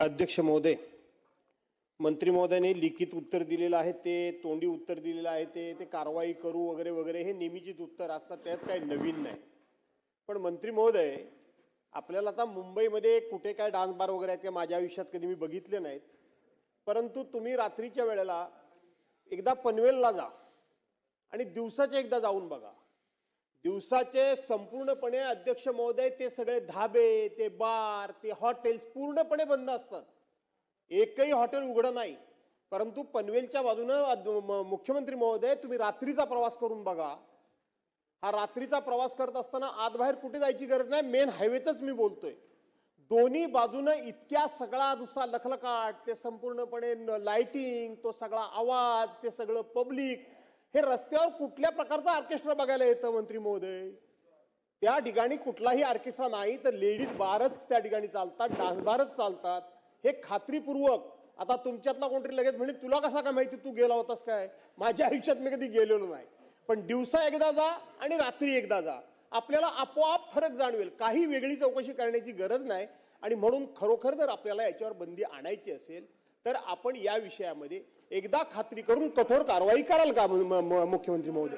अध्यक्ष महोदय, मंत्री महोदयाने लिखित उत्तर दिलेलं आहे, ते तोंडी उत्तर दिलेलं आहे, ते कारवाई करू वगैरे वगैरे हे नेहमीचीच उत्तर असतात, त्यात काही नवीन नाही. पण मंत्री महोदय, आपल्याला आता मुंबईमध्ये कुठे काय डान्स बार वगैरे आहेत ते माझ्या आयुष्यात कधी मी बघितले नाहीत, परंतु तुम्ही रात्रीच्या वेळेला एकदा पनवेलला जा आणि दिवसाचे एकदा जाऊन बघा. दिवसाचे संपूर्णपणे अध्यक्ष महोदय ते सगळे धाबे, ते बार, ते हॉटेल्स पूर्णपणे बंद असतात. एकही हॉटेल उघडं नाही. परंतु पनवेलच्या बाजूने मुख्यमंत्री महोदय तुम्ही रात्रीचा प्रवास करून बघा. हा रात्रीचा प्रवास करत असताना आत बाहेर कुठे जायची गरज नाही, मेन हायवेचंच मी बोलतोय. दोन्ही बाजूने इतक्या सगळा नुसता लखलखाट, ते संपूर्णपणे लाइटिंग, तो सगळा आवाज, ते सगळं पब्लिक, हे रस्त्यावर कुठल्या प्रकारचा ऑर्केस्ट्रा बघायला येतं मंत्री महोदय? त्या ठिकाणी कुठलाही ऑर्केस्ट्रा नाही, तर लेडीज बारच त्या ठिकाणी चालतात, डान्स बारच चालतात. हे खात्रीपूर्वक आता तुमच्यातला कोणतरी लगेच म्हणजे तुला कसा काय माहिती तू गेला होतास काय? माझ्या आयुष्यात मी कधी गेलेलो नाही. पण दिवसा एकदा जा आणि रात्री एकदा जा, आपल्याला आपोआप फरक जाणवेल. काही वेगळी चौकशी करण्याची गरज नाही. आणि म्हणून खरोखर जर आपल्याला याच्यावर बंदी आणायची असेल तर आपण या विषयामध्ये एकदा खात्री करून कठोर कारवाई कराल का मुख्यमंत्री महोदय?